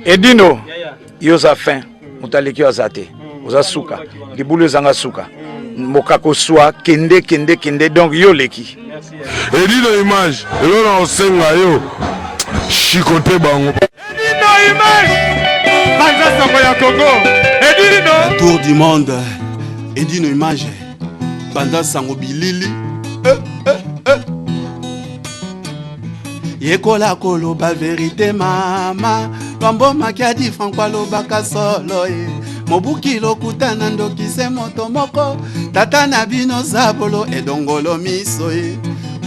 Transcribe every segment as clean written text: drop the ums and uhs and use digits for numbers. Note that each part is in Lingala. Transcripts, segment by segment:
Edino, yoza fin, mutaleki azate, oza suka, libulu zanga suka. Mokako soa kende donc yo leki. Edino image, elona osenga yo. Chikote bango. Edino image. Banza sango ya Congo. Edino. Tour du monde. Edino image. Banza sango bilili. Yekola koloba vérité mama. Bambo makiadi frankwa lobaka solo ye. Mobuki lokutana ndokise moto moko. Tata na bino zabolo edongolo miso ye.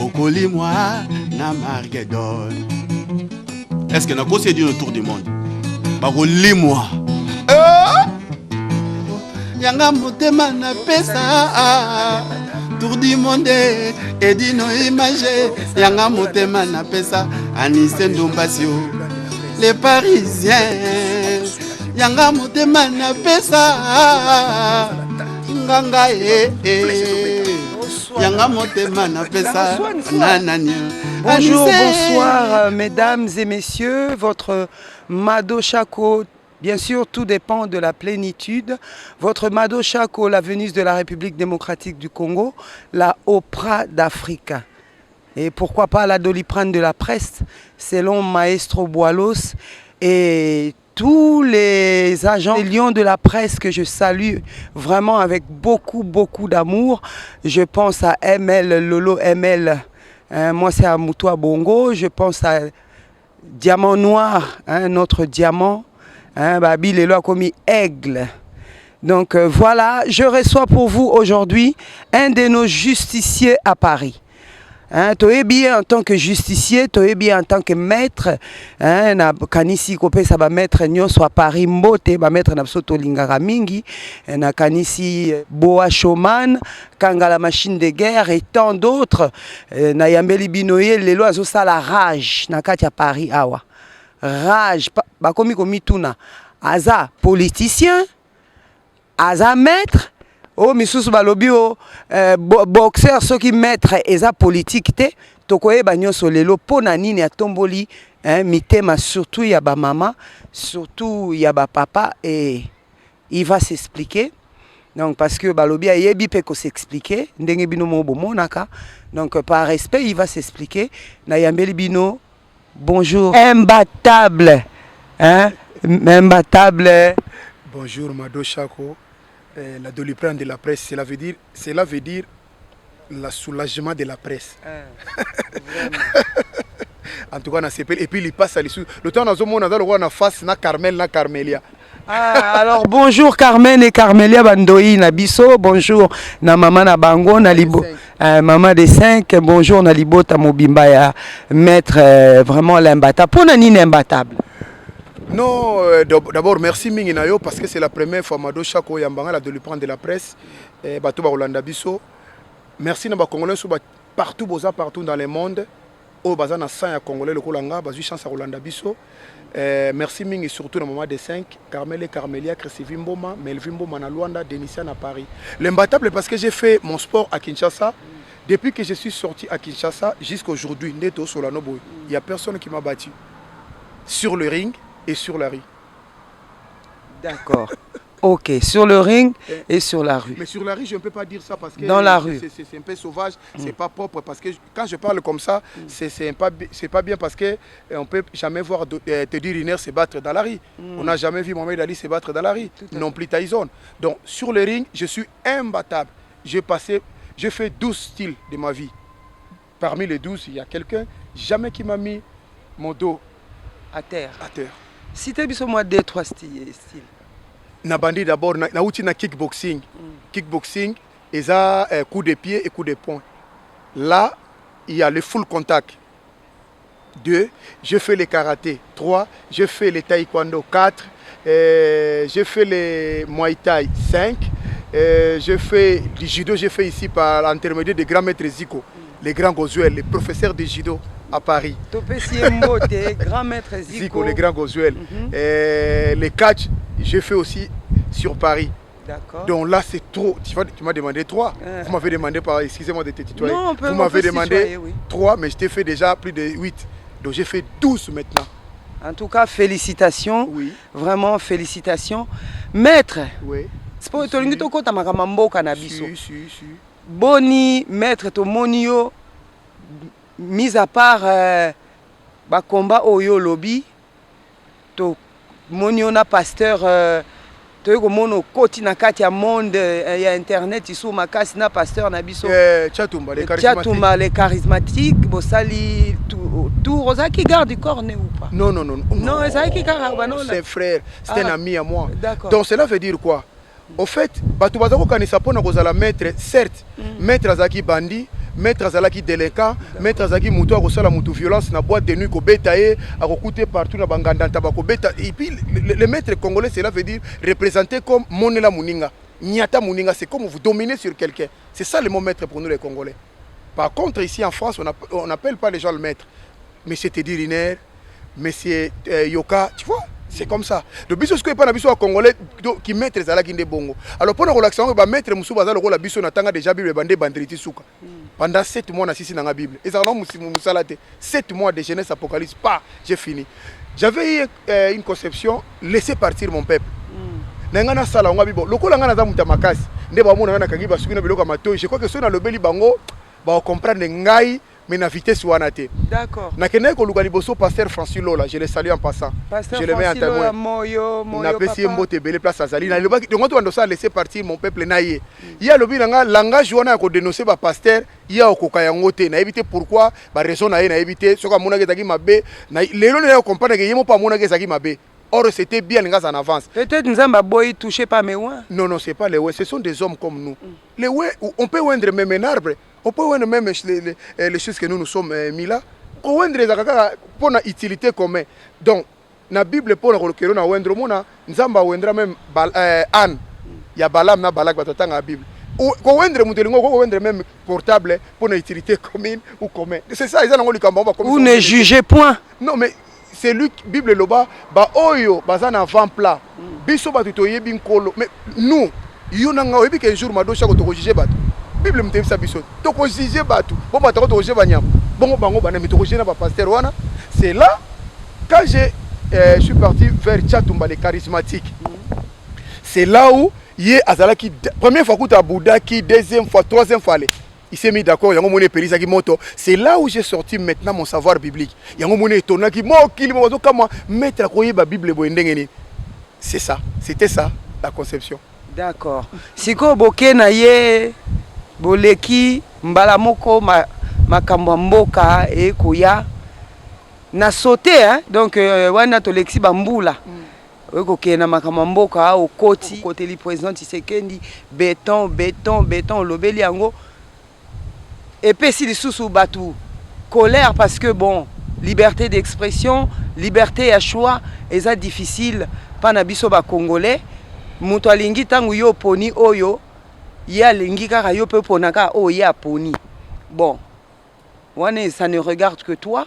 Okoli moi na Margedon. Est-ce que na kosi dit le tour du monde? Bakoli moi. Yanga motema na pesa. Tour du monde Edino image. Yanga motema na pesa. Anise Ndombasio. Les Parisiens. Yanga motema na pesa. Nganga Yanga motema na pesa. Bonjour, bonsoir mesdames et messieurs, votre Mado Chako, bien sûr tout dépend de la plénitude, votre Mado Chako, la Venise de la République démocratique du Congo, la Opera d'Afrique. Et pourquoi pas la Doliprane de la presse, selon Maestro Boilos et tous les agents des lions de la presse que je salue vraiment avec beaucoup d'amour. Je pense à ML, Lolo ML, moi c'est à Moutoua Bongo, je pense à Diamant Noir, notre diamant, Babi Lelo a commis Aigle. Donc voilà, je reçois pour vous aujourd'hui un de nos justiciers à Paris. Toi bien en tant que justicier, toi bien en tant que maître, na kanisi kopé ça va mettre nyo soit Paris mbote ba mettre na soto lingara mingi, na kanisi Boa Showman, Kangala machine de guerre et tant d'autres, na yambeli binoye lelo azo sala rage na kati ya Paris awa. Rage ba komi tuna. Aza politicien, aza maître. Oh, misusu balobi o boxeur ceux qui maître eza politique te tokoye banyoso lelo pona nini atomboli mitema surtout ya ba maman surtout ya ba papa et il va s'expliquer donc parce que balobi ayebi pe ko s'expliquer ndenge bino mo bomonaka donc par respect il va s'expliquer na yambeli bino bonjour imbattable imbattable bonjour Mado Chako. La Doliprane de la presse, cela veut dire le soulagement de la presse. En tout cas, on a CP, et puis il passe à l'issue. Le temps, on a face na Carmel, na Carmelia. Alors bonjour Carmen et Carmelia Bandoi Nabiso, bonjour na maman na Bango na libo, maman des 5, bonjour na libota mobimba ya maître vraiment l'imbattable. Pour nani imbattable. Non, d'abord merci Minginayo parce que c'est la première fois Mado Chako Yambanga la Doliprane de la presse Bato Rolanda Biso. Merci na ba Congolais partout dans le monde. Au bazar na 100 Congolais le Kolanga, bazu chance à Rolanda Biso. Merci Ming et surtout na maman des 5, Carmel et Carmelia, Chrissy Mboma, Melvin Mboma na Luanda, Denisia à Paris. L'imbattable parce que j'ai fait mon sport à Kinshasa. Depuis que je suis sorti à Kinshasa jusqu'à aujourd'hui, Neto Solanoboy, il n'y a personne qui m'a battu sur le ring et sur la rue. D'accord. Ok, sur le ring et sur la rue. Mais sur la rue, je ne peux pas dire ça parce que dans la rue, c'est un peu sauvage, c'est pas propre parce que quand je parle comme ça, c'est pas bien parce que on peut jamais voir Teddy Riner se battre dans la rue. On n'a jamais vu Mohamed Ali se battre dans la rue, non plus Tyson. Donc sur le ring, je suis imbattable. J'ai fait 12 styles de ma vie. Parmi les 12, il y a quelqu'un jamais qui m'a mis mon dos à terre. À terre. Si tu as vu moi 2-3 styles. Na bandi d'abord na outil na kickboxing. Kickboxing, ils ont coup de pied et coup de poing. Là, il y a le full contact. 2, je fais le karaté. 3, je fais le taekwondo. 4, je fais le muay thai. 5, je fais du judo. Je fais ici par l'intermédiaire de grand maître Zico, le grand Gozuel, le professeur de judo à Paris. Grand maître Zico, le grand Gozuel. Les catch, je fais aussi sur Paris. D'accord. Donc là, c'est trop. Tu m'as demandé 3. Vous m'avez demandé, excusez-moi de te tutoyer. Non, vous m'avez demandé 3, mais je t'ai fait déjà plus de 8. Donc j'ai fait 12 maintenant. En tout cas, félicitations. Oui. Vraiment, félicitations. Maître, Oui. sport tolingi to kota makama mboka na biso. Si. Boni, maître to monio, mis à part ba combat oyo lobby, to monio na pasteur to yoko mono koti na kati ya monde ya internet isu makasi na pasteur na biso. Tchatumba les charismatiques. Tchatumba les charismatiques, bosali tout Rosaki garde du corps ou pas? Non. Non, c'est frère, c'est un ami à moi. D'accord. Donc cela veut dire quoi? Au fait, batu bazako kanisa pona kozala maître, certes, maître azaki bandi, maître azalaki délinquant, maître azaki mutu akosala mutu violence na boîte de nuit ko betaye, akokute partout na banganda tabako beta. Et puis le maître congolais, cela veut dire représenter comme monela muninga. Nyata muninga, c'est comme vous dominez sur quelqu'un. C'est ça le mot maître pour nous les Congolais. Par contre, ici en France, on n'appelle pas les gens le maître. Monsieur Teddy Riner, monsieur Yoka, tu vois, c'est comme ça. Le biso ce que pas na biso congolais qui maître zala kinde bongo. Alors pour la relaxation ba maître musu bazalo ko la biso na tanga déjà Bible bande bandriti suka. Pendant 7 mois na sisi na nga Bible. Et ça non musalate 7 mois de Genèse Apocalypse pas, j'ai fini. J'avais une conception laisser partir mon peuple. Nanga na sala nga bibo. Lokola nga na za muta makasi. Nde ba mona na kangi ba suki na biloko matoi. Je crois que so na lobeli bango ba comprendre ngai mais na vitesse wana te. D'accord. Na kene ko luka liboso pasteur Francis Lola, je le salue en passant. Pasteur je le mets en témoin. Moyo na pesi mbote bele place azali na loba donc on doit laisser partir mon peuple na ye. Ya lobi nga langage wana ko dénoncer ba pasteur ya okoka yango te na éviter pourquoi ba raison na ye na éviter soka mona ke zaki mabe na lelo na comprendre que yemo pa mona ke zaki mabe. Or c'était bien les gars en avance. Peut-être Nzamba boy touché par mes ouins. Non, c'est pas les ouins, ce sont des hommes comme nous. Les ouins, on peut oindre même un arbre, on peut oindre même les choses que nous sommes mis là. On oindre les akaka pour une utilité commune. Donc, dans la Bible, pour le na oindre mona, Nzamba oindra même Anne. Il y a Balam na Balak batata dans la Bible. Ko oindre mutelingo, ko oindre même portable pour une utilité commune ou commune. C'est ça, ils ont le combat. Vous ne jugez point. Non, mais c'est lui Bible loba ba oyo bazana avant plat biso batu to yebi nkolo mais nous yo nanga oyebi que jour mado chako to juger batu Bible mtebi sa biso to ko juger batu bon ba to juger banyam bongo bango bana mi to juger na ba pasteur wana. C'est là quand je suis parti vers Tchatumba les charismatiques. C'est là où yé azala qui première fois kuta Bouddha qui deuxième fois troisième fois il s'est mis d'accord, c'est là où j'ai sorti maintenant mon savoir biblique. C'est ça, c'était ça la conception. D'accord. Siko boke na ye boleki mbala moko makambo mboka e koya na sauté hein donc wana to lexi bambula. Eko kena makambo mboka au koti côté li président Tshisekedi béton lobeli yango. Et puis si les sous batou colère parce que bon liberté d'expression, liberté à choix, et ça difficile pas na biso ba congolais. Muto alingi tangu yo poni oyo ya lingi kaka yo pe ponaka o ya poni. Bon. Wane ça ne regarde que toi.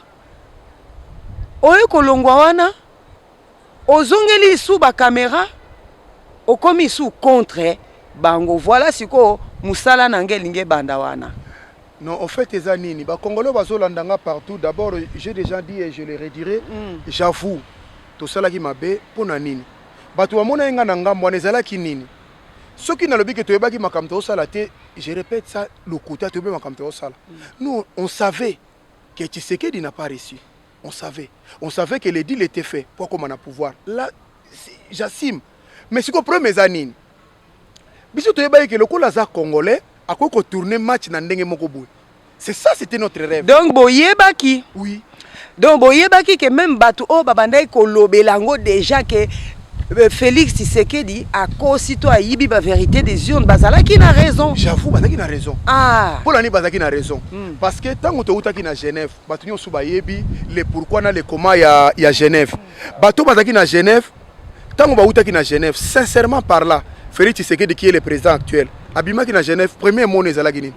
Oyo kolongwa wana ozongeli sous ba caméra o komi sous contre bango voilà siko musala nangelinge banda wana. Non, en fait, les anini, les Congolais bazolandanga partout. D'abord, j'ai déjà dit et je le redirai. J'avoue, tout ça là qui m'a bé pour nanini. Batu amona inga nanga mwanezala ki nini. Ce qui n'a le but que tu es baki makamto salate, je répète ça, le kouta tu es makamto sala. Nous, on savait que Tshisekedi n'a pas réussi. On savait que le deal était fait. Pourquoi on a pouvoir. Là, j'assume. Mais ce qu'on prend mes anini. Biso tu es baki que le koulaza congolais. À quoi qu'on tourne match dans ndenge moko boy. C'est ça, c'était notre rêve. Donc boyebaki. Oui. Donc boyebaki que même batu o babandai ko lobelango déjà que Félix Tshisekedi a cosito a yibi ba vérité des urnes bazala qui n'a raison. J'avoue bazaki n'a raison. Ah. Pour l'année bazaki n'a raison. Parce que tant que tu es à Genève, batu nyo suba yebi le pourquoi na le comment il y a Genève. Batu bazaki na Genève, tant que tu es à Genève, sincèrement par là, Félix Tshisekedi qui est le président actuel. Abima qui est à Genève, premier mot n'est Guinée.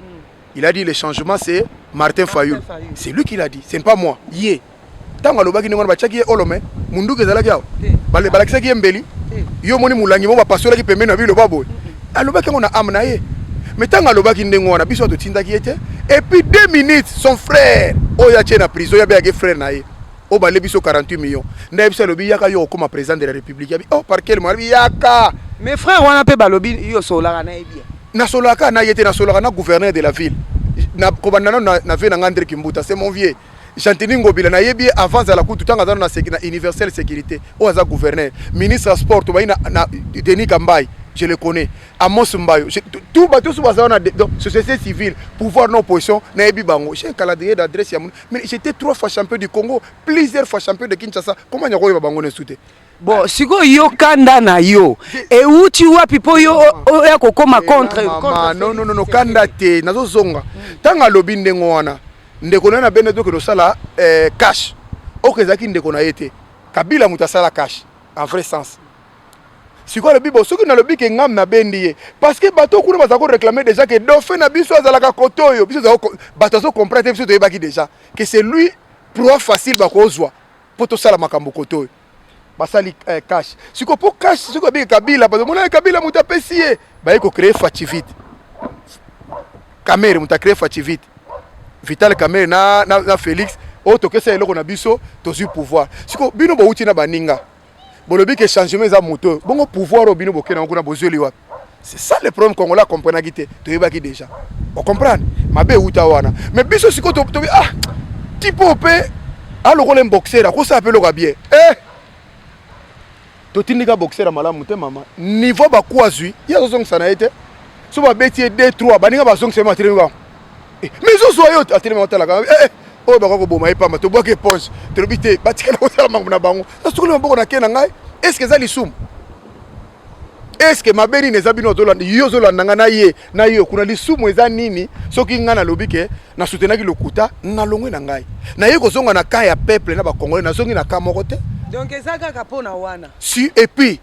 Il a dit le changement c'est Martin Fayoul. C'est lui qui l'a dit, ce n'est pas moi. Yé. Tant que l'obaki n'est pas tchaki olome, mundu ke zala kiao. Bale balakisa ki mbeli. Yo moni mulangi mo ba pastora ki pembeni na bi lo babo. Alobaki on a amna ye. Mais tant que l'obaki ndengo na biso to tinda ki était et puis 2 minutes son frère oya tche na prison ya be frère na ye. o bale biso 48 millions na biso lobi yaka yo comme président de la République oh par quel moyen yaka mes frères wana pe balobi yo solaka na ebia na solaka na yete na solaka na gouverneur de la ville na kobandana na vie na André Kimbuta c'est mon vieux Chantini Ngobila na yebi avant à la coup tout temps na universelle sécurité o aza gouverneur ministre sport to na Denis Kambay je le connais Amos Mbayo tout bateau sous bazar na société civile pouvoir non opposition na yebi bango j'ai un calendrier d'adresse mais j'étais 3 fois champion du Congo plusieurs fois champion de Kinshasa comment nyako yeba bango ne souté bon siko yo kanda na yo e uti wapi po yo ya kokoma contre non kanda te nazo zonga tanga lobi ndengo wana ndeko na bene do que sala cash okezaki ndeko na yete Kabila mutasala cash en vrai sens si quoi le bibo soki na lobi ke ngam na bendiye parce que bato kuna bazako réclamer déjà que dauphin na biso azalaka kotoyo biso za bato zo comprendre biso to yebaki déjà que c'est lui proie facile bakozwa poto sala makambo kotoyo basali cash si ko po cash si ko bi Kabila bato mona Kabila mutapesiye ba yeko créer fativite Kamere muta créer fativite Vital Kamere na Félix auto que c'est eloko na biso tozu pouvoir siko bino bo uti na baninga bolobi que changement za moto bongo pouvoir au bino bokena nguna bozeli wa c'est ça le problème congolais comprendre gité to yebaki déjà on comprendre mabe uta wana mais biso siko to tipo pe alo ko le boxer ko ça appelle bien to tindika boxer malamu te mama niveau ba kwazui ya zong sana été so ba beti 2-3 baninga ba zong sema tirenga mais zo so yo atelema otala ka oh ba ko boma epamba to boke ponche to bité batika na otala mangu na bango na sukulu mboko na kena ngai est-ce que ça lisum est-ce que maberi ne zabino zolanda yo zolanda ngana ye na yo kuna lisumu eza nini soki ngana lobike na soutenaki lokuta na longwe na ngai na ye ko zonga na ka ya peuple na ba congolais na zongi na ka moko te donc ezaka kapona wana si et puis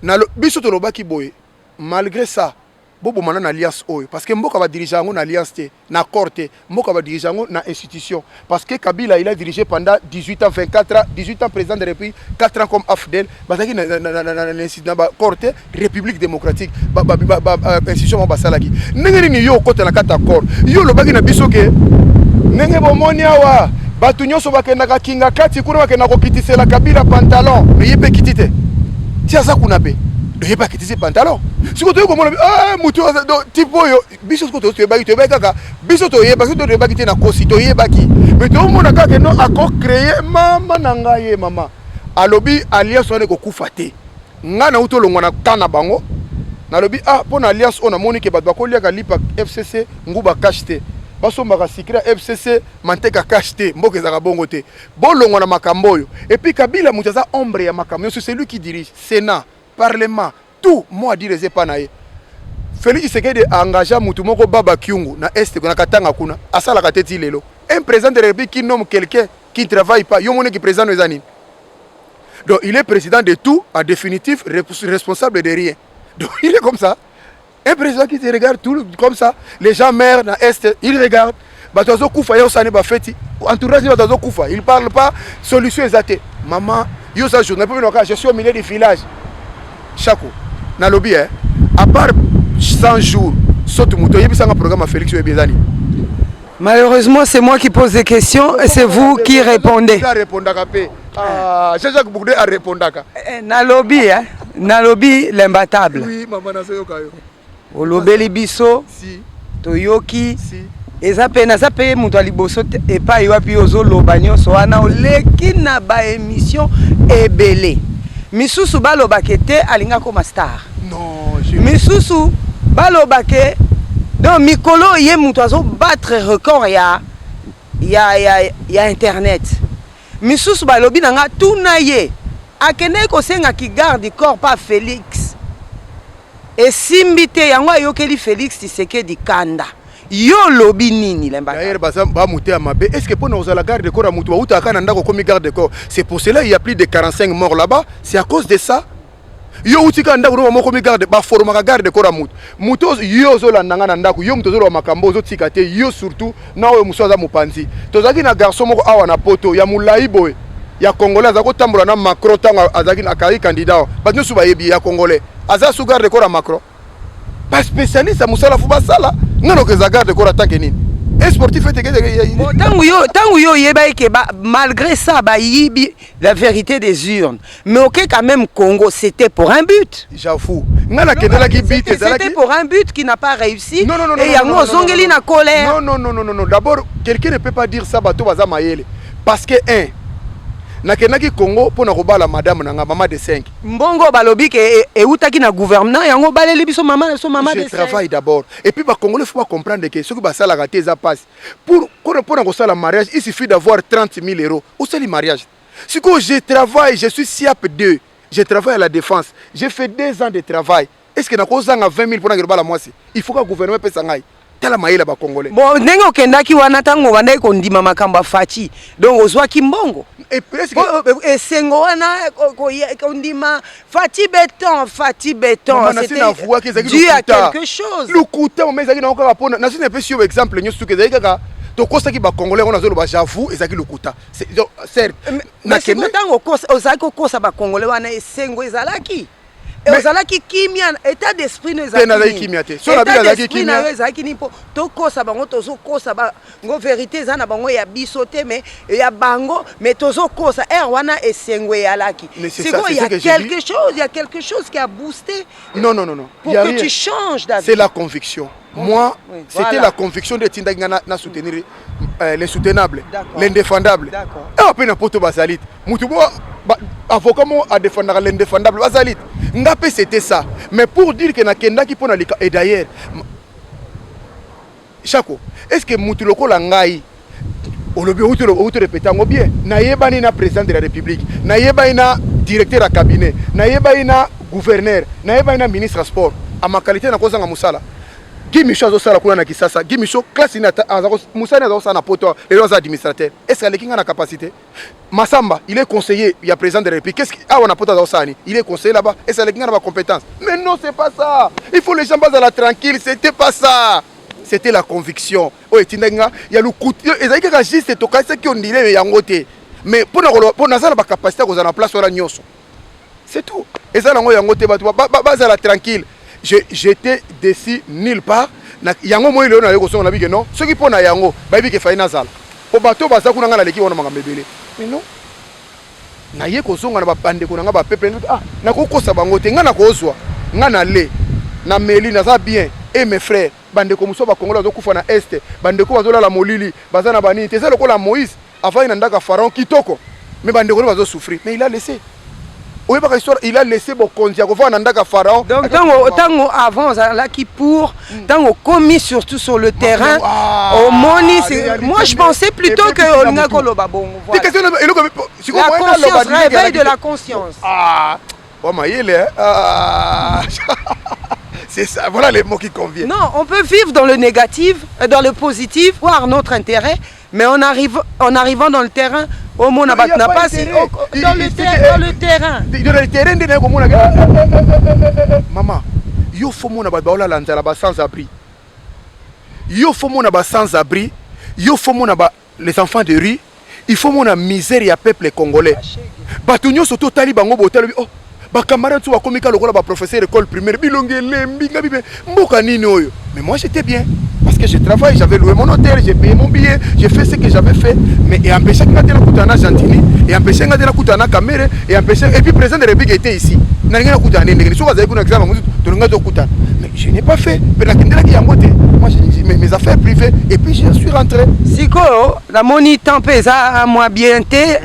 na biso to lobaki boye malgré ça bobo mana na alliance oyo parce que mboka ba dirigeant na alliance te na corte mboka ba dirigeant na institution parce que Kabila il a dirigé pendant 18 ans 24 ans 18 ans président de la République 4 ans comme AFDEL bazaki na ba corte République démocratique ba institution ba salaki ndenge ni yo kota na kata accord yo lobaki na biso ke ndenge bomoni awa batu nyonso bakendaka kinga kati kuna bakendaka kokitisela Kabila pantalon mais yebe kitite ti aza kuna be de pas quitter pantalon si ko to ko mo mutu tipo yo biso ko to yebaki kaka biso to yebaki to yebaki te na kosi to yebaki mais to mo na kaka no ako créer mama na ngaye mama alobi alliance on ko kufa te ngana uto longwa na kana bango na lobi pona alliance on a moni ke bat bakolia ka lipa FCC nguba cash te basomba ka sikira FCC manteka cash te mboke za bongo te bolongwa na makambo yo et puis Kabila mutaza ombre ya makambo c'est lui qui dirige Sénat Parlement, tout, moi, dire les épanaïs. Félix Tshisekedi a engagé Moutoumoko Baba Kyungu, na Est, na Katanga Kuna, à ça la Kateti Lelo. Un président de la République qui nomme quelqu'un qui ne travaille pas, Yomone qui est président des années. Donc il est président de tout, en définitif, responsable de rien. Donc il est comme ça. Un président qui te regarde tout comme ça, les gens meurent dans Est, il regarde. Batazo Koufa, Yosane Bafeti, entourage de Batazo Koufa, il ne parle pas, solution exacte. Maman, Yosa journée, je suis au milieu du village. Chako, na lobby à part 100 jours, saute mouton, il y a un programme à Félix Ebezani. Malheureusement, c'est moi qui pose des questions et c'est vous qui répondez. Jacques Bourdé a répondu. Na lobby l'imbattable. Oui, maman na soyo kayo. Olobeli biso, si toyoki, si eza pe mutu aliboso epai wapi ozoloba nyonso wana oleki na ba émission ebele. Misusu balobake te alinga koma star. Non, Misusu balobake donc mikolo ye mutu azo battre record ya internet. Misusu balobi nanga tuna ye akene ko senga ki garde corps pas Félix. Et simbite yango ayokeli Félix Tshisekedi kanda. Yo lobi nini lemba. D'ailleurs ba muté amabe est-ce que pour nous la garde de corps à mutu uta kana ndako comme garde de corps c'est pour cela il y a plus de 45 morts là-bas c'est à cause de ça yo utika ndako no moko mi garde ba forma garde de corps à mutu yo zo la ndanga ndako yo mutu zo makambo zo tikate yo surtout na oyo musoza mupanzi tozaki na garçon moko awa na poto ya mulai boy ya congolais azako tambola na Macron tanga azaki na kai candidat ba nyosu ba yebi ya congolais aza su garde de corps à Macron pas spécialiste à musala fu basala ngano ke za garde de corps attaque nini Un sportif est bon, tango yo yeba ke malgré ça ba yibi la vérité des urnes. Mais OK quand même Congo c'était pour un but. J'avoue. C'était pour un but qui n'a pas réussi. Non, non, non, et yango zongeli na colère. Non, non, non, non, non. D'abord, quelqu'un ne peut pas dire ça bato baza mayele parce que nakenaki Congo pour na robala madame na maman de 5. Mbongo balobi ke eutaki na gouvernement yango baleli biso maman de 5. Je travaille d'abord. Et puis ba Congolais faut pas comprendre que ceux qui ba sala raté ça passe. Pour na sala mariage, il suffit d'avoir 30 000 euros. Où c'est le mariage? Si que je travaille, je suis SIAP 2. Je travaille à la défense. J'ai fait 2 ans de travail. Est-ce que na kozanga 20 000 pour na robala moi? Il faut que le gouvernement paye ça ngai. Tala maïla ba Congolais. Bon, nengo kendaki wana tango wana ko ndima makamba fachi. Donc ozwaki mbongo. Et presque et sengo wana ko ndima fati béton. C'était dû à quelque chose. Le kuta mais ezaki na encore pona. Na sine pesi yo exemple nyosu ke ezaki kaka to kosa ki ba Congolais on azolo ba j'avoue ezaki le kuta. C'est certes na kenda tango kosa ozaki kosa ba Congolais wana sengo ezalaki. Et ozalaki kimia état d'esprit ne ezalaki kimia te so na bila ezalaki kimia ezalaki ni po to kosa bango tozo kosa ba ngo vérité za na bango ya biso te mais ya bango mais tozo kosa wana esengwe yalaki c'est quoi il y a quelque chose qui a boosté non pour que tu changes d'avis. C'est la conviction. Moi, oui, c'était voilà. La conviction de Tindagana na soutenir l'insoutenable, l'indéfendable. Et après n'importe basalit. Mutubo avocat a défendre l'indéfendable basalit. Ngapé c'était ça. Mais pour dire que na kenda qui pona et d'ailleurs Chako, est-ce que Mutuloko langai olobi outo répétango bien na yebani na président de la République, na yebani na directeur à cabinet, na yebani na gouverneur, na yebani na ministre à sport. À ma qualité na kozanga musala. Gimisho azosala kuna na Kisasa, Gimisho classe ina Moussani azosala na poto les deux administrateurs. Est-ce qu'il a la capacité? Massamba, il est conseiller, il y a président de la République. Qu'est-ce qu'il a on a poto azosani? Il est conseiller là-bas. Est-ce qu'il a la compétence? Mais non, c'est pas ça. Il faut les gens basent à la tranquille, c'était pas ça. C'était la conviction. Oh, Tindenga, il y a le coup. Ezaki ka juste to kasa ki on dirait yangote. Mais pour na la capacité qu'on a la place sur la nyoso. C'est tout. Ezala ngo yangote basent à la tranquille. J'étais déçu nulle part. Yango moi il na yoko son na bi que non. Ceux qui pona yango, ba bi que faina zal. Po bato baza kuna ngana leki wana mangambebele. Mais non. Na yeko songa na ba bande kuna ngaba peuple na ko kosa bango te ngana ko oswa. Ngana le na meli na za bien et mes frères bande ko muso ba Kongola zo kufa na est. Bande ko bazola la molili, bazana bani. Te ça la Moïse avant il ndaka pharaon kitoko. Mais bande ko bazo souffrir. Mais il a laissé. Il a laissé Bokondia Nandaka Pharaon. Donc, tant avant, là qui pour, tant commis surtout sur le terrain, au Moni, moi je pensais plutôt que Olingakolo Babon. La conscience, réveil de la conscience. Ah, c'est ça, voilà les mots qui conviennent. Non, on peut vivre dans le négatif, dans le positif, voir notre intérêt, mais en arrivant dans le terrain, au monde n'a pas si dans le terrain. Dans le terrain maman, il faut mon abaola lanzala sans abri. Il faut mon aba sans abri. Il faut mon aba les enfants de rue. Il faut mon misère ya peuple congolais. Batunyo soto tali bango botali oh ba camarade wa komika lokola ba professeur école primaire bilongele mbinga bibe mboka nini oyo. Mais moi j'étais bien. Parce que je travaille, j'avais loué mon hôtel, j'ai payé mon billet, j'ai fait ce que j'avais fait. Mais et empêché que Nadela Koutana Gentini, et empêché que Nadela Koutana Kamere, et empêché. Et puis le président de la République était ici. Mais je n'ai pas fait. Moi j'ai mes affaires privées et puis je suis rentré. Siko, la moni tempesa à moi bien té.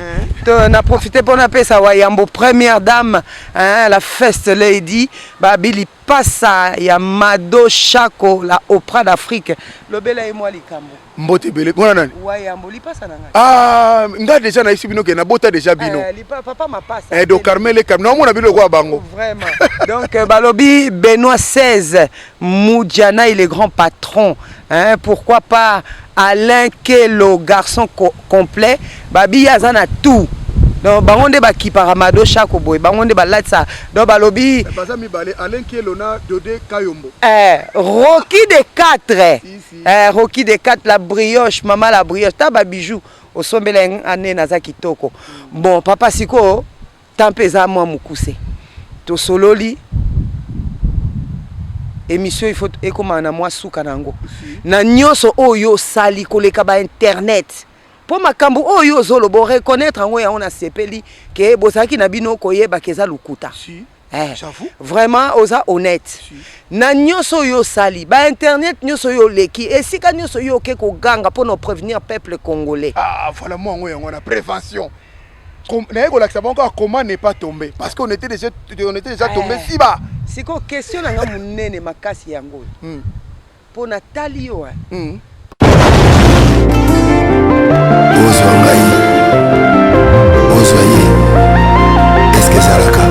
On a profité pour appeler ça Wayambo, première dame, hein, la first lady, Babili Passa, ya Mado Chako, la Oprah d'Afrique. Le bel et moi, Likambo. Mbote bele, bon nan. Wayambo, li passa nanga. Ah, nga déjà na ici bino ke na bota déjà bino. Papa m'a passé. Do Carmel Cam, non mon abilo kwa bango. Vraiment. Donc Balobi Benoît XVI, Moudjana, il est grand patron. Hein, pourquoi pas Alain Kelo, garçon complet, Babi Yazana tout. Donc bangonde ba ki paramado Chako boy, bangonde ba latsa. Donc Balobi bazami balé Alain Kelo na Dodé Kayombo. Rocky des 4. Rocky des 4 la brioche, maman la brioche, ta ba bijou au sombele ane nazaki toko. Bon papa siko tampeza moi mukuse. To sololi émission il faut ekoma na mwa suka nango na nyonso oyo sali koleka ba internet po makambo oyo zolo bo reconnaître ngo ya ona sepeli ke bosaki na bino koyeba keza lukuta j'avoue vraiment oza honnête na nyonso yo sali ba internet nyonso yo leki esika nyonso yo ke ko ganga pour nous prévenir peuple congolais. Voilà moi on a prévention. Comment ne pas tomber parce qu'on était déjà tombé si bas. C'est quoi question na munene makasi yango. Pour Nathalie yo. Ozoye. Est-ce que ça raka?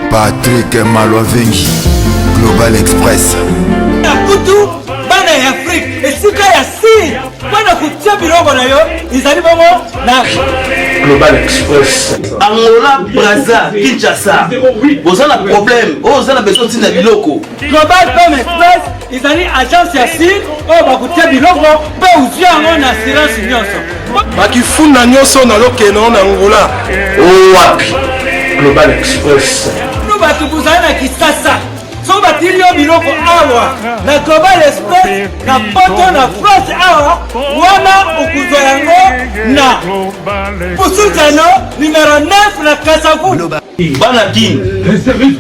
Patrick Malovengi, Global Express. Nakutu bana ya Afrique esika ya si bana kutia bilongo na yo izali bongo na Global Express. Angola, Brazza, Kinshasa. Vous avez un problème. Vous avez besoin de biloko. Global Pam Express izali agence ya si o bakutia bilongo pe uzia ngo na assurance nyonso. bakifunda nyonso na lokeno na Angola. Wapi Global Express. Nous batu kuzana na Kisasa. So batilio biloko awa na Global Express na poto na France awa wana ukuzwa yango na Pusutano numéro 9 na Kasavu. Bana Kin,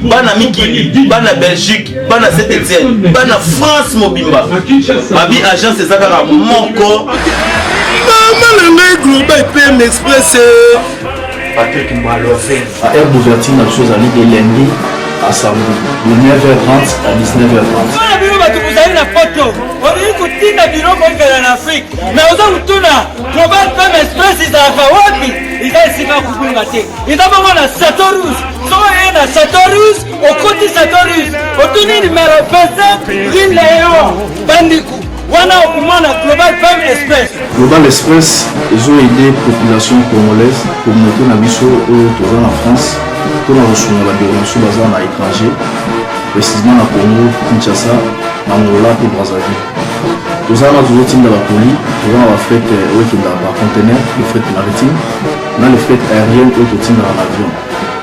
Bana Mikili, Bana Belgique, Bana Saint-Etienne, Bana France Mobimba. Babi agence ezaka moko. Maman Global PM Express. Patrick Malovengi. À air d'ouverture, la chose allait de lundi à samedi, de 9h30 à 19h30. Wana bino batu kuzali na photo. Wabili kutinda biloko ngala na Afrique. Mais oza kutuna Global Pam Express izaka wapi? Iza sika kubunga te. Iza bongo na Satorus. So na Satorus, okoti Satorus. Otuni numéro 27, Ville Léon, Bandiku. Wana okumana Global Pam Express. Global Express, ils ont aidé la population congolaise, communauté na biso en France, pour la reçu la déronation basée à l'étranger, précisément à Congo, Kinshasa, Angola et Brazzaville. Nous avons toujours la colis, nous avons la fret par conteneur, le fret maritime, nous avons le fret aérien et le dans l'avion.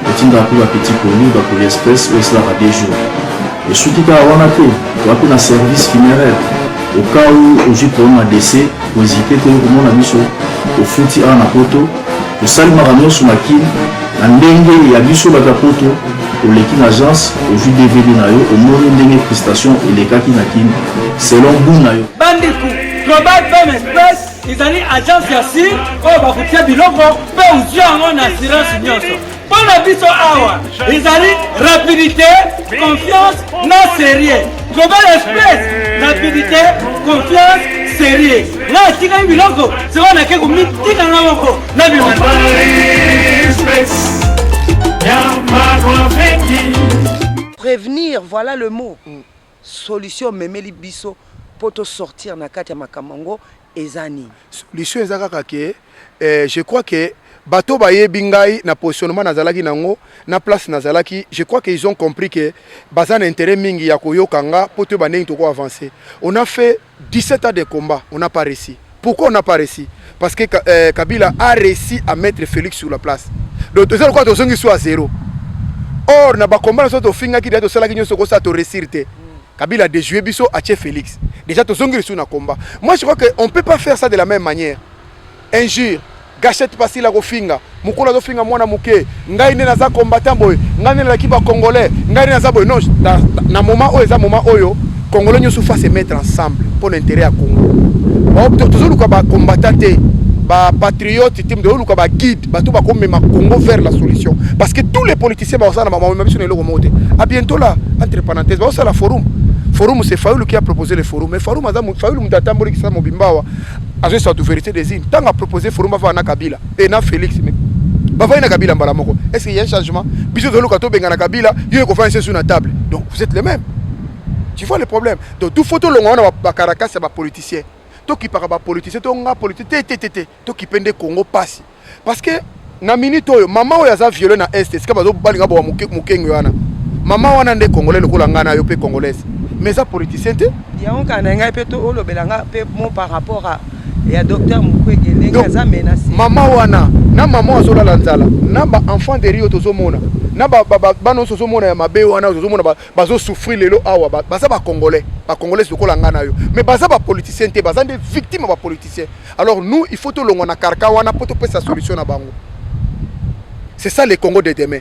Le team d'appui la petit colis, la colis express, et cela va des jours. Et ce qui est à Wanate, nous avons un service funéraire. Au cas où j'ai pour un décès, pour hésiter que le monde a mis au fouti à Napoto, au salut Maramio sur ma kin, la dengue et à Bisso Batapoto, au l'équipe agence, au jus DVD Nayo, au monde dengue prestation et les kaki Nakin, selon Bounayo. Bandiku, Global Pam Express, ils allaient agence ya si, oh bakutia biloko, pe uzia ngo na assurance nyonso. Pour la biso awa, ils allaient rapidité, confiance, na sérieux. Global Express, rapidité, confiance, sérieux. Là, si tu as biloko, c'est on a quelque chose qui est en moko. Na biloko. Prévenir, voilà le mot. Solution memeli biso pour te sortir na kati ya makamango ezani. Solution ezaka ke je crois que bato bayebi ngai na positionnement nazalaki nango na place nazalaki, je crois qu'ils ont compris que bazana intérêt mingi ya koyokanga pour te baner to avancer. On a fait 17 ans de combat, on n'a pas réussi. Pourquoi on n'a pas réussi? Parce que Kabila a réussi à mettre Félix sur la place. Donc tu sais quoi, tu songi soit à zéro. Or na ba combat na to finga ki de to sala ki nyoso ko sa to réussirte. Kabila a déjoué biso à Félix. Déjà tu songi sur na combat. Moi je crois que on peut pas faire ça de la même manière. Injure gâchette passer la rofinga mukula zo finga mwana muke ngai ne naza combattant boy ngai ne la kiba congolais ngai ne naza boy non na moment oyo za moment oyo congolais nyoso fa se mettre ensemble pour l'intérêt à Congo ba toujours ko ba combattant ba patriote team de luka ba guide ba to ba ko mema Congo vers la solution parce que tous les politiciens ba ça na mama mission le mote à bientôt là entre parenthèses ba ça la forum c'est Fayoulou qui a proposé le forum mais forum Fayoulou mtatamboli qui sa mobimbawa a sa vérité des îles tant a proposé forum va na Kabila et na Félix mais ba va na Kabila mbala moko est-ce qu'il y a un changement biso de luka to benga na Kabila yo ko fa sur la table donc vous êtes les mêmes tu vois le problème donc tout photo longo na ba Caracas ba politicien to qui para ba politicien to nga politicien to qui pende Congo passe parce que na minute oyo mama oyo za violé na est est-ce que ba zo balinga bo mukengo yana mama wana nde congolais lokola ngana yo pe congolaise mais ça politicien te yango kana ngai pe to olobelanga pe mo par rapport à ya docteur Mukwege lenga za menacé mama wana na maman azolala nzala na baenfant de rio tozomona na bano tozomona ya mabe wana tozomona bazosouffrir lelo awa baza bacongolais lokola nga na yo mais baza bapoliticien te baza nde victime ya bapoliticien. Alors nous il faut tolongwa na karka wana po topesa solution na bango. C'est ça le Congo de demain.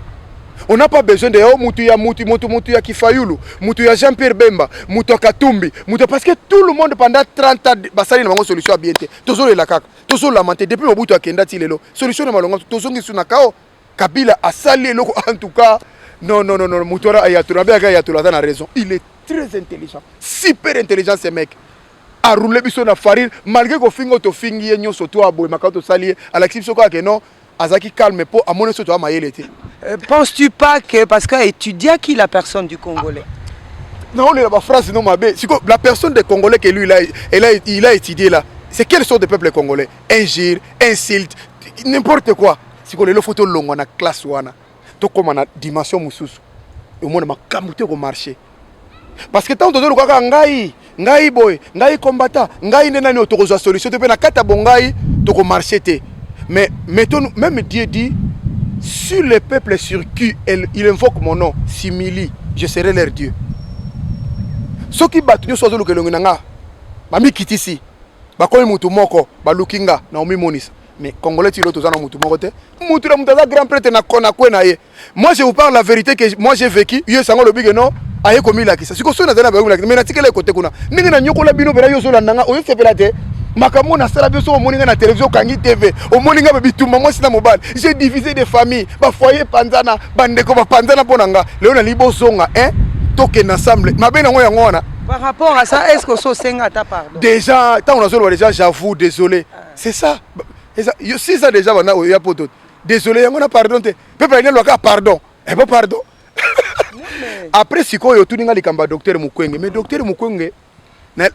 On n'a pas besoin de mutu ya Kifayulu, mutu ya Jean-Pierre Bemba, mutu ya Katumbi, parce que tout le monde pendant 30 ans basali na bango solution bien te. Tozo la kaka, tozo lamenter depuis Mobutu akenda ti lelo. Solution na malonga tozo ngi suna kao Kabila a sali loko en tout cas. Non, mutora ayatula bien ayatula a raison. Il est très intelligent, super intelligent ce mec. A rouler biso na farine malgré ko fingo to fingi nyonso to aboy makato sali Alexis Soko ke non. Azaki calme pour à mon soto amaïlete. Penses-tu pas que parce qu'a étudié qui la personne du Congolais? Non, on est la phrase non mabé. La personne des Congolais que lui il a étudié là. C'est quelle sorte de peuple congolais? Injure, insulte, n'importe quoi. Si on le photo long on a classe wana. To comme on a dimension mususu. Au moins ma kamute au marché. Parce que tant de le quoi ngai boy, ngai combattant, ngai nena ni autorisation solution depuis na kata bongai to marché te. Mais mettons, même Dieu dit, sur le peuple sur qui il invoque mon nom, simili, je serai leur Dieu. Ceux qui battent, nous sommes les gens Mami kitisi, bakoy mutu moko, balukinga, na omi monis. Mais Congolais, tu l'autre, mutu moko te. Mutu la mutaza grand prêtre na kona kwena ye. Moi, je vous parle la vérité que moi j'ai vécu. Yo sango le big non. Aye komi la kisa. Siko sona zana ba la. Mais na tikele côté kuna. Ningi na nyoko la bino bela yo zola nanga. Oyo sepela te. Makambo na sala biso o moninga na télévision kangi TV o moninga ba bitumba moi sina mobile j'ai divisé des familles ba foyer panzana bandeko ba panzana ponanga leo na libosonga token ensemble mabe na ngo ya ngona. Par rapport à ça, est-ce que so senga ta pardon? Déjà tant on a solo déjà j'avoue désolé. C'est ça. Si ça déjà bana o ya poto. Désolé yango na pardon te. Peuple ne loka pardon. Pas pardon. Après siko yo tuninga likamba docteur Mukwenge mais docteur Mukwenge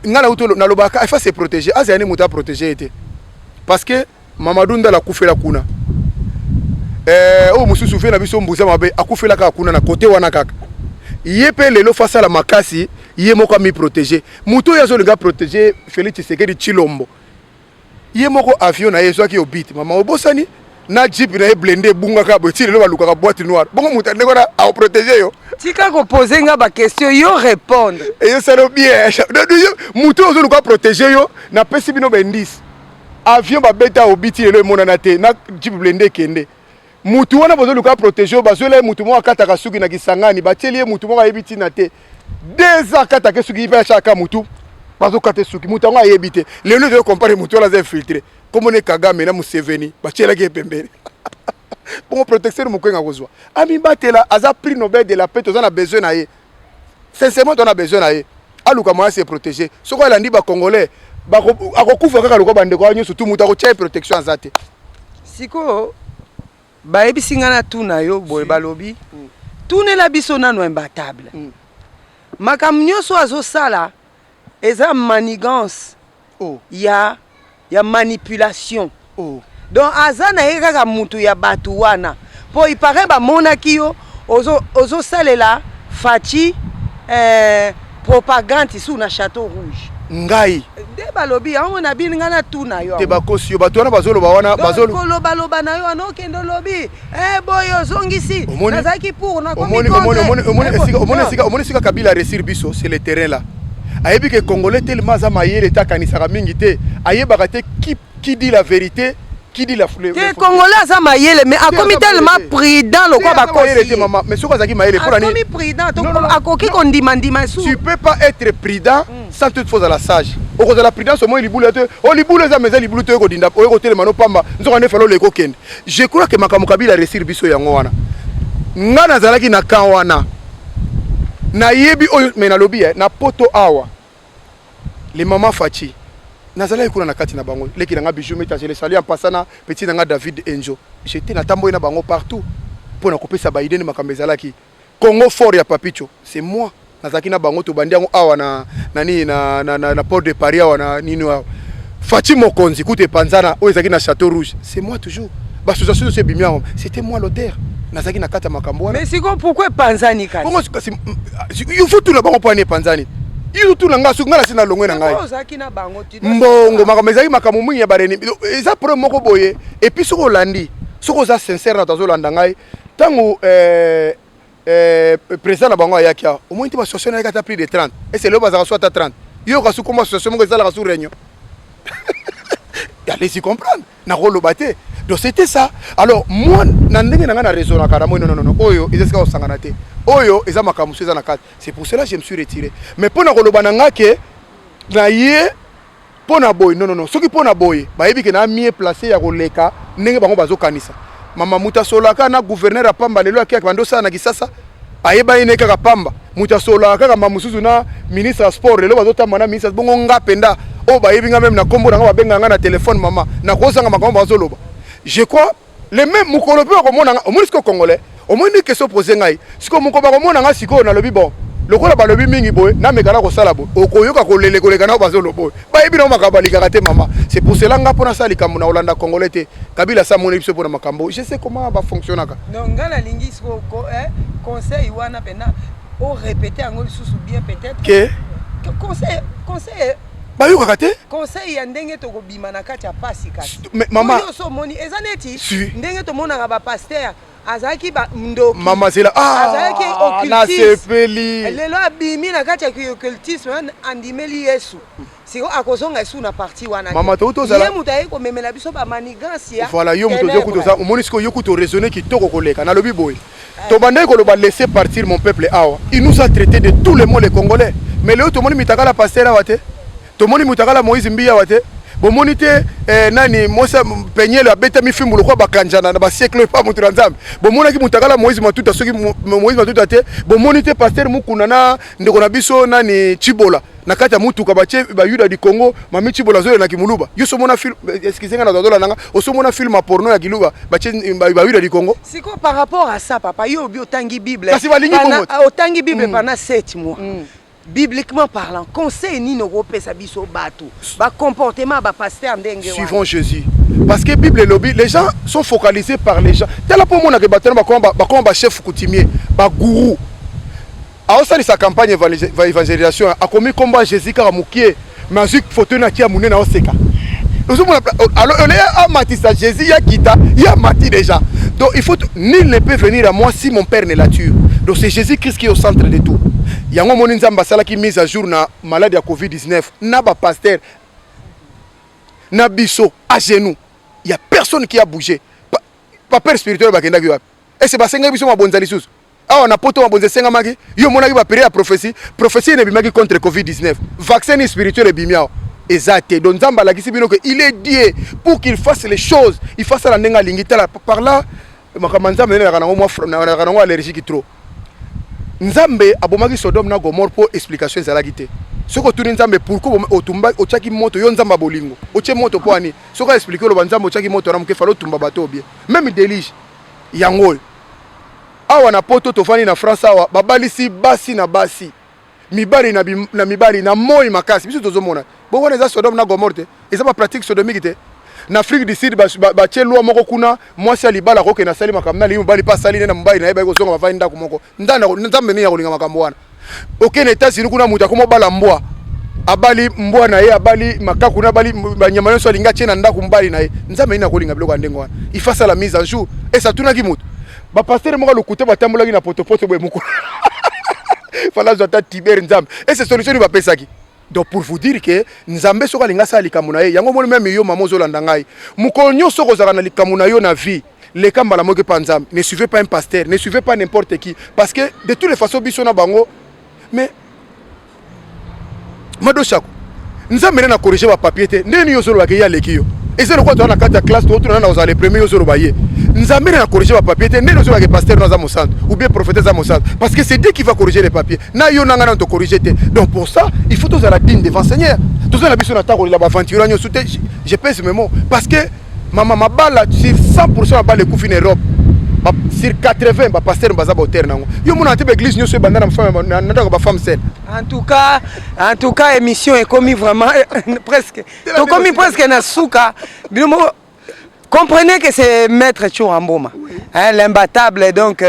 ngala uto na lobaka il faut se protéger azani muta protéger été parce que Mamadou Ndala kufela kuna o mususu fe na biso mbuza mabe akufela ka kuna na côté wana kaka yepe lelo face à la makasi ye moko mi protéger muto yazo linga protéger Félix Tshisekedi Chilombo ye moko avion na yezo ki obit mama obosani na jeep na blende bunga ka botile lo baluka ka boîte noire bongo muta ndeko na a protéger yo. Tika ko poser nga ba question yo répondre. Et yo ça bien. Muto ozo luka protéger yo na pesi bino bendis. Avion ba beta obiti le monana te na jeep blende kende. Mutu wana bozo luka protéger bazo le mutu mo akata ka suki na kisangani ba telie mutu mo ayebiti na te. 2 ans kata ke suki ba chaka mutu. Bazo kata suki mutu ngo ayebite. Le no je compare mutu la infiltré. Comme on est Kagame na Museveni ba chela ke pembele. Pour protection Mukwenga kozwa. Ami batela aza prix Nobel de la paix on a besoin na ye. Sincèrement on a besoin na ye. Aluka moya se protéger. Soko la ndi ba congolais ba akokufa kaka luka bande ko nyo surtout muta ko chai protection azate. Siko ba ebisinga na tuna yo boy balobi. Tune la biso nano imbattable. Makam nyoso azo sala eza manigance. Oh. Ya manipulation. Oh. Donc azana kaka mutu ya batu wana po ipare ba monaki yo ozo salela fachi propagande sous na château rouge ngai de balobi on a bininga na tuna yo te bakosi yo batu wana bazolo ba wana bazolo ko loba na yo no kendo lobi boyo zongisi nazaki pour na komi omoni sika Kabila resir biso c'est le terrain là ayebi que Congolais tellement za mayele ta kanisaka mingi te ayebaka te qui dit la vérité. Qui dit la foule? Les Congolais ça maïele mais a commis tellement prudent le quoi ba kosi. Mais ce que maïele pour ani. Commis prudent donc a koki kon dimandima sou. Tu peux pas être prudent sans toutefois à la sage. Au cause de la prudence au moins il boule te. Oh il boule za meza il boule te ko dinda. O ko tele mano pamba. Nzo ne falo le ko kende. Je crois que Makamu Kabila resir biso yango wana. Ngana zalaki na kan wana. Na yebi oyo mais na lobby na poto awa. Les mamans Fachi. Nazala ikuna na kati na bango leki nga bijou meta je les salue en passant na petit nga David Enjo j'étais na tamboy na bango partout pour na kopesa ba idée makambezala ki Congo fort ya Papicho c'est moi nazaki na bango to bandiango awa na port de Paris awa na nini wa Fatima Mokonzi kute panzana o ezaki na Château Rouge c'est moi toujours ba association c'est bimia c'était moi l'auteur nazaki na kata makambo mais c'est pourquoi panzani kasi il faut tout la bango pour panzani. Il tout nga su ngala sina longwe na ngai mbongo makamezaki makamu mungi ya bareni eza pro moko boye et puis soko landi soki oza sincère na tozolanda ngai ntango président na bango ayaki awa omoi nte bassociation ayaki ata plus de 30 ese lelo bazalaka so ata 30 yoka su kombo association moko ezalaka su réunion allez-y comprendre nakoloba te. Donc c'était ça. Alors moi na ndenge na nga na raisonnaka na moi non oyo ezesika osangana te oyo eza makamusu eza na kati. C'est pour cela que je me suis retiré. Mais pona koloba na nga ke na ye pona boy non soki pona boy bayebi ke na mie placé ya koleka ndenge bango bazokanisa mama mutasolaka na gouverneur apamba lelo akia bando sana kisasa ayeba ine kaka pamba mutasolaka kaka mamususu na ministre sport lelo bazotamba na ministre bongo nga penda o bayebi nga même na kombo na nga babenga nga na téléphone mama na kozanga makambo bazoloba. Je crois les mêmes mukolo pe ko mona nga o monisko congolais o moni question poser ngai siko mukoba ko mona nga siko na lobi bon lokola balobi mingi boy na mekala ko sala boy okoyoka ko lele koleka na bazolo boy bayebi na makabali kaka mama. C'est pour cela nga pona sali kambo na Hollanda congolais te kabila sa moni biso pona makambo je sais comment ba fonctionnaka. Donc ngala lingi siko conseil wana pena o répéter angoli sous bien peut-être que conseil bayoka te conseil ya ndenge to kobima na kati ya pasi kati mama yo so moni ezaneti ndenge to mona ba pasteur azaki ba ndoki mama zela azaki na sepeli lelo abimi na kati ya occultisme andimeli Yesu siko akozonga esu na parti wana mama to zala ye mutaye ko memela biso ba manigance ya voilà yo muto yokuto za omonisko yokuto raisonner ki toko koleka na lobi boy to bandai ko loba laisser partir mon peuple awa il nous a traité de tous les mots les congolais mais leo to moni mitaka la pasteur awate to moni mutakala Moïse Mbia wate bomoni te nani Mosa penyelo abeta mifimbu lokwa bakanjana na ba siècle pa mutu nzambe bomona ki mutakala Moïse Matuta soki Moïse Matuta te bomoni te pasteur mukuna na ndeko na biso nani Chibola na kati ya mutuka bache ba yuda di Congo mami Chibola zoyo na kimuluba yoso mona film excusez-moi na dola nanga oso mona film porno ya kiluba bache ba yuda di Congo. Siko par rapport à ça papa yo bi otangi Bible otangi Bible pendant 7 mois. Bibliquement parlant, conseil ni no pesa biso bato, ba comportement ba pasteur ndenge wa. Suivons Jésus. Parce que Bible et lobby, les gens sont focalisés par les gens. Tel pour mon abattement ba chef coutumier, ba gourou. A aussi sa campagne évangélisation a commis combat Jésus car mukie, magique photo na kia munena oseka. Alors on est à Matissa Jésus ya kita, ya mati déjà. Donc il faut nul ne peut venir à moi si mon père ne la tue. Donc c'est Jésus-Christ qui est au centre de tout. Yango moni nzamba sala ki mise à jour na maladie à Covid-19 na ba pasteur na biso à genoux. Il y a personne qui a bougé. Pas père spirituel ba kenda ki wapi. Et c'est ba senga biso ma bonzali sous. Ah on a poto ma bonzali senga maki. Yo mona ki ba période prophétie. Prophétie ne bimaki contre Covid-19. Vaccin spirituel bimia. Exact. Donc nzamba la kisi bino que il est Dieu pour qu'il fasse les choses. Il fasse la ndenga lingita par là makamanza mena kana mo na kana allergique trop. Nzambe abomaki Sodome na Gomorrhe pour explication ezalaki te. Soko tuni Nzambe pourquoi otumba ochaki moto yo Nzamba bolingo. Oche moto po ani. Soko expliquer lo Nzambe ochaki moto na muke falo tumba bato bien. Même délige yango. Awa na poto tofani na France awa babalisi basi na basi. Mibali na mibali na moi makasi. Biso tozomona. Bo wana za Sodome na Gomorrhe te. Eza ba pratique sodomique te. Na Afrique du Sud ba loi moko kuna mwasi alibala koke na sali makamna li mbali pa sali na mbali na yeba ko songa mafai ndako moko ndana nzambe ni ya kolinga makambo wana oke na États-Unis kuna muta komo bala mbwa abali mbwa na ye abali makaku na bali banyama nyonso alinga chena ndako mbali na ye nzambe ni ya kolinga biloko ndengo wana il faut ça la mise en jour et ça tuna ki mutu ba pasteur moko lokute batambola ki na potopoto boy moko fala zota tiber nzambe et c'est solution ba pesaki. Donc pour vous dire que Nzambe soka linga sa likamuna ye yango moni même yo mamo zolanda ngai mukonyo soko zaka na likamuna yo na vie les kamba la moke panzam ne suivez pas un pasteur ne suivez pas n'importe qui parce que de toutes les façons biso na bango mais Mado Chako Nzambe na corriger ba papier te ndeni yo zolo bakeya lekio et c'est le quoi dans la classe tout na za les premiers yo zolo baye Nzambe na corriger ba papier te ndeni yo zolo ba pasteur na za mo centre ou bien prophète za mo centre parce que c'est Dieu qui va corriger les papiers na yo nanga na to corriger te donc pour ça il faut tous à la digne devant Seigneur tous na biso na ta ko la ba aventure nyo soute je pèse mes mots parce que maman ma balle sur 100% la balle coup fin Europe sur 80 ba pasteur baza ba terre nango yo mona te ba église nyo so banda na femme na ba femme seule en tout cas émission est commis vraiment presque donc commis presque na souka bino comprenez que c'est maître Chouamboma hein l'imbattable donc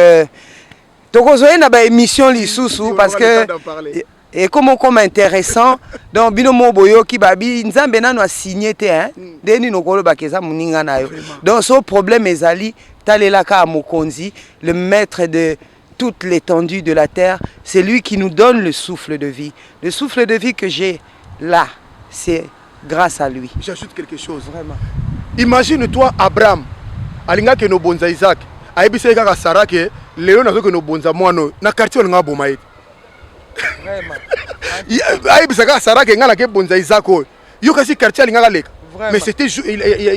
tokozoye na ba émission lisusu parce que et comme intéressant donc bino moboyo ki babi nzambe nano a signé te hein deni nokolo bakeza muninga nayo donc ce problème ezali talelaka a mokonzi le maître de toute l'étendue de la terre, c'est lui qui nous donne le souffle de vie. Le souffle de vie que j'ai là, c'est grâce à lui. J'ajoute quelque chose. Vraiment. Imagine-toi Abraham, alinga ke no bonza Isaac, aibise kaka Sarah ke leo nazo ke no bonza mwano na quartier nga bomaï. Vraiment. Aibise kaka Sarah ke ngala ke bonza Isaac o. Yo kasi quartier alinga leka. Mais c'était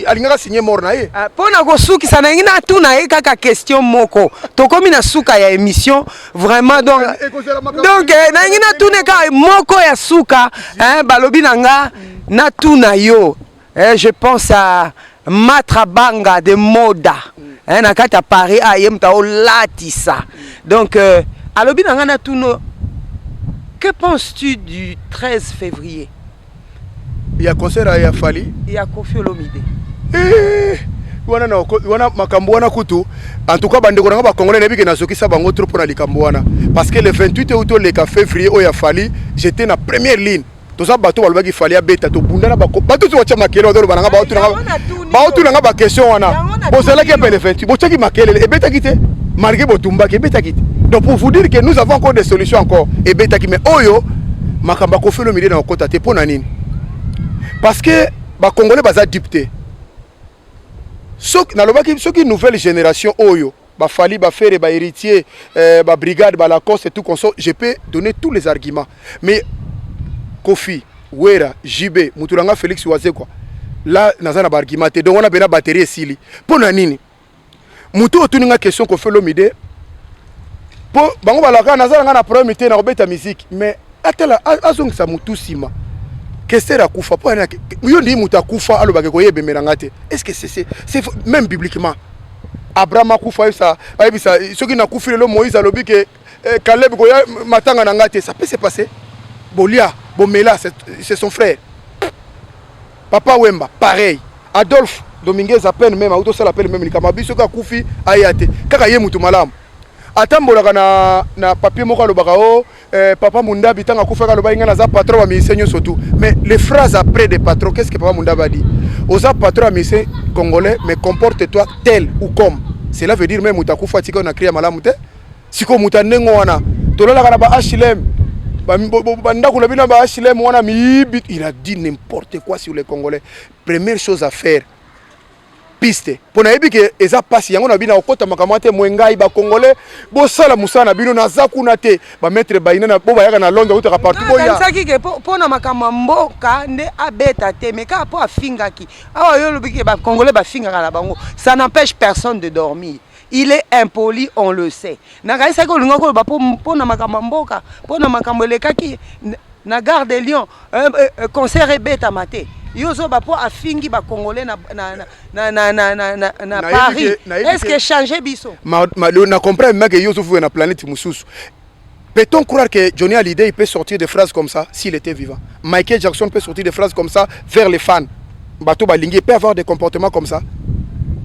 alinga signé mort na ye. Pona ko suki sana ngina tu na ye kaka question moko. To komi na suka ya émission vraiment donc na ngina tu ne ka moko ya suka hein balobi nanga na tu na yo. Je pense à Matrabanga de Moda. Hein na kata Paris ayem ta o latisa. Donc alobi nanga na tu no. Que penses-tu du 13 février? Il y a concert à Fali. Il y a Koffi Olomide. Wana makambo wana kutu. En tout cas bandeko nanga ba congolais nebi ke nazoki sa bango trop pour na likambo wana. Parce que le 28 août le février o ya Fali, j'étais na première ligne. Toza bato balobaki Fali abeta to bunda na bako. Bato to wacha makele odolo bananga ba otu nanga ba question wana. Bozala ki appelle le 28. Bochaki makele ebeta kite. Marqué botumba ki ebeta kite. Donc pour vous dire que nous avons encore des solutions encore ebeta ki mais oyo makamba Koffi Olomide na okota te pona nini. Parce que les Congolais sont adoptés. Ceux qui nouvelle génération, Oyo, Fali, Faire, héritier, brigade, Lacoste et tout comme ça, je peux donner tous les arguments. Mais Kofi, Wera, JB, Moutoulanga, Félix Ouazé, quoi. Là, nous avons un argument. Donc on a une batterie ici. Pour Nanini, Moutou a une question qu'on fait l'omide. Pour Bango, nous avons un problème de musique. Mais Azong Samoutou Sima. Qu'est-ce que kufa po na yo ndi muta kufa alobake ko yebe merangate est-ce que c'est même bibliquement Abraham kufa ça soki na kufi le Moïse alobi que Caleb ko ya matanga na ngate ça peut se passer Bolia Bomela c'est son frère Papa Wemba pareil Adolphe Dominguez à peine même auto ça l'appelle même likamabi soka kufi ayate kaka ye mutu malamu atambolaka na papier moko alobaka o papa Munda bitanga kufaka loba inga na za patron wa misenyo surtout mais les phrases après des patrons qu'est-ce que papa Munda va dire aux patrons wa mission congolais mais comporte-toi tel ou comme cela veut dire même utakufa tika na kriya malamu te siko mutanengo wana tolala na ba HLM banda kuna bina ba HLM wana mibi il a dit n'importe quoi sur les Congolais. Première chose à faire piste pona yebi ke eza pasi yango na bina okota makamate mwengai ba Congolais bo sala musana bino na zakuna te ba mettre ba ina na bo ba yaka na Londres utaka partout boya saki ke pona makama mboka nde abeta te mais ka po afingaki awa yo lobiki ba Congolais ba fingaka na bango ça n'empêche personne de dormir. Il est impoli, on le sait. Nagaisa ko lunga ko ba pona makama mboka pona makambo lekaki na gare de Lyon concert ebeta maté. Yozo ba po afingi ba Congolais na Paris. Est-ce que changer biso? Na comprendre même que Yozo vivait na planète mususu. Peut-on croire que Johnny Hallyday il peut sortir des phrases comme ça s'il était vivant? Michael Jackson peut sortir des phrases comme ça vers les fans. Bato Balingi peut avoir des comportements comme ça.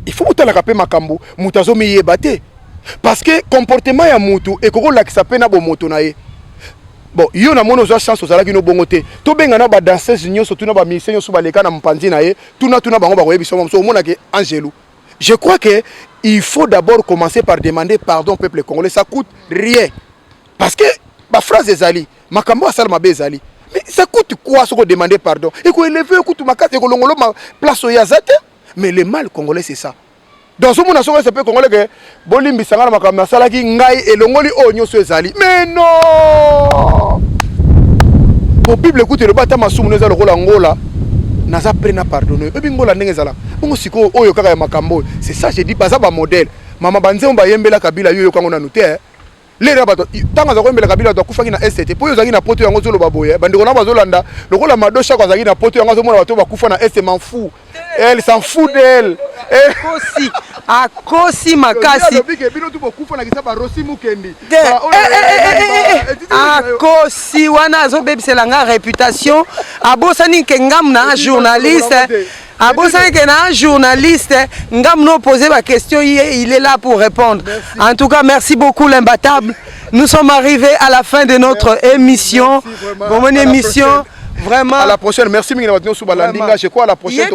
Il faut que tu makambo mutazo mi yebate parce que comportement ya mutu et koko la ki sapena bo moto na ye. Bon, yo na mono zo chance ozala ki no bongote. To benga na ba danseuse nyonso tuna ba musicien nyonso ba leka na mpanzi na ye. Tuna bango ba koyebiso mo so mona ke Angelou. Je crois que il faut d'abord commencer par demander pardon au peuple congolais, ça coûte rien. Parce que ba phrase ezali, makambo asala mabe ezali. Mais ça coûte quoi ce qu'on demander pardon? Et ko élever coûte makate ko longolo ma place oyazate. Mais le mal congolais c'est ça. Dans ce monde c'est peu congolais que bolimbi sangana makambo salaki ngai elongoli o nyoso ezali. Mais non. Pour Bible écoute le bata masumu neza lokola ngola naza prena pardonner. Ebi ngola ndenge zala. Bongo siko oyo kaka ya makambo. C'est ça je dis pas ça ba modèle. Mama banze on ba yembela kabila yo kango na nuté. Lera bato tanga za ko yembela kabila to kufaki na ST. Po yo zaki na poto yango zolo baboye. Bandiko na bazolanda lokola madosha kwa zaki na poto yango zo mona bato bakufa na ST m'en fout. Elle s'en fout d'elle. Kosi a kosi makasi. A kosi wana zo bebisela nga réputation. Abosani ke ngam na journaliste. Ah bon, c'est qu'un journaliste, nous poser ma question, il est là pour répondre. Merci. En tout cas, merci beaucoup l'imbattable. Nous sommes arrivés à la fin de notre émission. Bon, mon émission. Vraiment. À la prochaine. Merci Mingina Matino Soubalandinga. Je crois à la prochaine.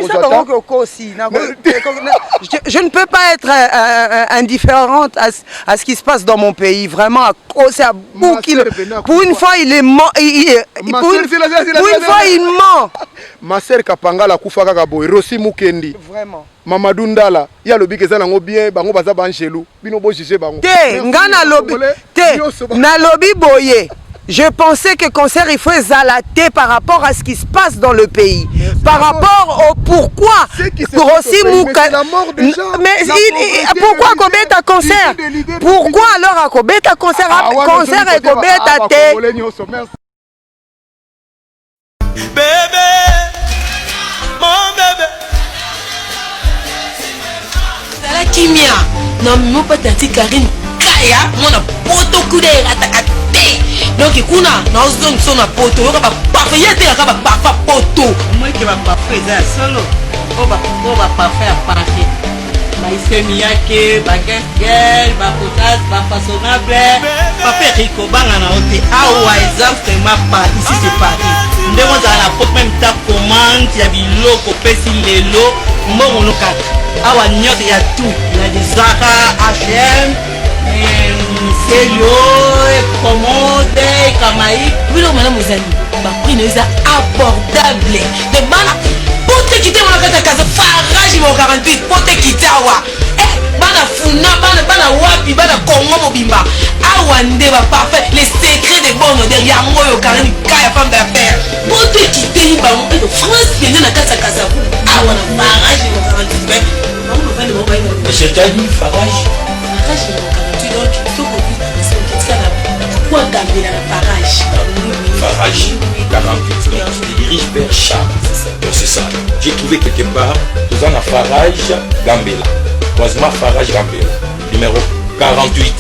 Je ne peux pas être indifférente à ce qui se passe dans mon pays. Vraiment, c'est à bout qu'il. Pour une fois, il est mort. Pour une fois, il ment. Ma sœur Kapanga la Koufaka Kaboy, Rossi Mukendi. Vraiment. Mamadou Ndala, il y a le bic qui bien, bango baza bangelou, bino bo jije bango. Te, ngana lobi, te, na lobi boye. Je pensais que concert il faut zalater par rapport à ce qui se passe dans le pays, par rapport au pourquoi Rossi Mouka. Mais pourquoi Kobet à concert? Pourquoi alors à Kobet à concert? Concert et Kobet à te. Bébé, mon bébé. La kimia, non mais pas tati Karine Kaya, mon a poto kude ratakate. Donc kuna na ozon so na poto, yo ka ba parfait yete ka ba parfait poto. Moi qui va parfait ça solo. O ba parfait à parfait. Ba isemi yake, ba gel, ba potas, ba façonnable. Parfait Rico banga na ote. Awa exemple ma pas ici c'est Paris. Ndemo za la porte même ta commande, ya biloko pesi lelo, mo no ka. Awa nyote ya tout, il y a des Zara, H&M, Célio, Commode, Kamaï. Oui, non, madame Ozani, ma prix n'est abordable. De bana, pour te quitter mon affaire de casa, farage mon 48, pour te quitter awa. Eh, bana funa, bana wapi, bana Congo mobimba. Awa ndeba parfait, les secrets des bons derrière moi, yo Karine Kaya femme d'affaires. Pour te quitter, il va monter de France, bien dans la casa. Awa na farage mon 48. Monsieur Tani, farage. Farage mon 48, donc il faut qu'on puisse pourquoi garder la farage? Farage 48, donc tu te diriges vers Charles. Donc c'est ça. J'ai trouvé quelque part, nous avons un farage Gambela. Heureusement, farage Gambela. Numéro 48.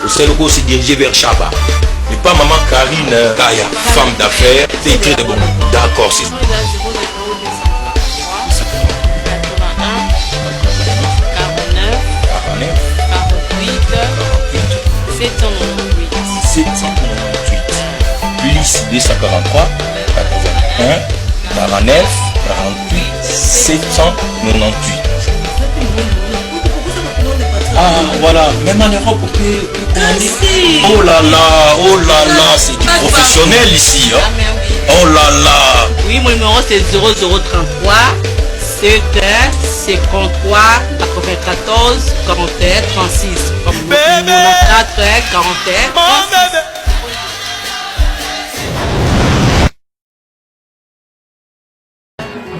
Au seul logo se diriger vers Chaba. Mais pas maman Karine Kaya, femme d'affaires. C'est écrit de bon. D'accord, c'est ça. 798 plus 243 81 49 48 798. Ah voilà, même en Europe on peut oh là là, c'est du professionnel ici hein. Oh là là. Oui, mon numéro c'est 0033 71 53 94 41 36. Comme mon 4 41 36.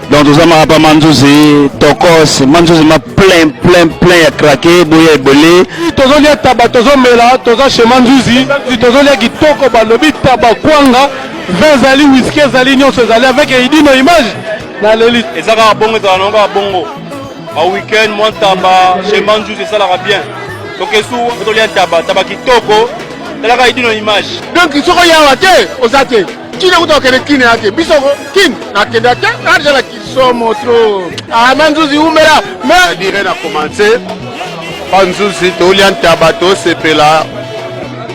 Donc tout ça m'a pas Manzouzi, Tokos, Manzouzi m'a plein à craquer, bouillé bolé. Tozo lia taba, tozo mela, tozo chez Manzouzi, tozo lia kitoko balobi taba kwanga, 20 zali whisky zali nyonso zali avec Eddy no image. Na l'élite. Et ça va bongo dans longa bongo. Au week-end moi taba chez Manzouzi ça la bien. Donc sous tozo lia taba kitoko, là ka Eddy no image. Donc ils sont ya te, osate. Kine kutoka kine yake bisoko kin na kenda ta arjala kisomo trop Manzouzi umela mais dirait à commencer Manzouzi tolian tabato sepela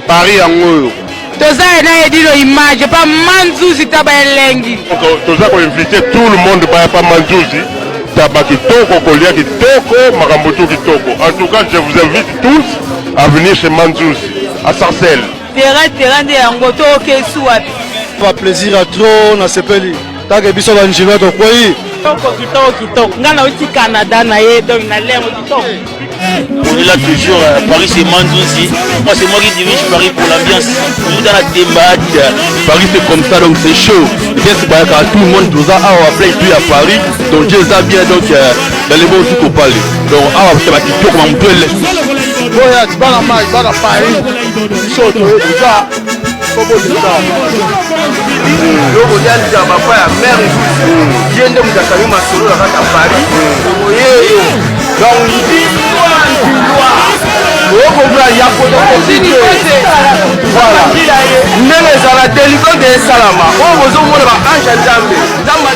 Paris angoyo toza na Eddy no image pas Manzouzi taba elengi toza ko inviter tout le monde pas Manzouzi taba kitoko kolia kitoko makambo kitoko. En tout cas je vous invite tous à venir chez Manzouzi à Sarcelles. Terrain de yangoto kesu wapi. Pas plaisir à trop na sepeli. Taka biso ba njima to koyi. Kitoko. Ngana uti Canada na ye donc na lengo kitoko. On est là toujours, Paris c'est Manzouzi. Moi c'est moi qui dirige Paris pour l'ambiance. Nous dans la thématique. Paris c'est comme ça donc c'est chaud. Qu'est-ce que tout le monde doit avoir plein de à Paris. Donc Dieu ça bien donc dans les bons trucs au palais. Donc c'est ma question comme on peut le. Oya tibana mai bana Paris. Soto déjà. Loko ya papa ya mère yende mtakali masolo la kata Paris oyeyo donc loko bla ya photo continue voilà nene za la délivrance de salama o bozo mona ba anja nzambe nzamba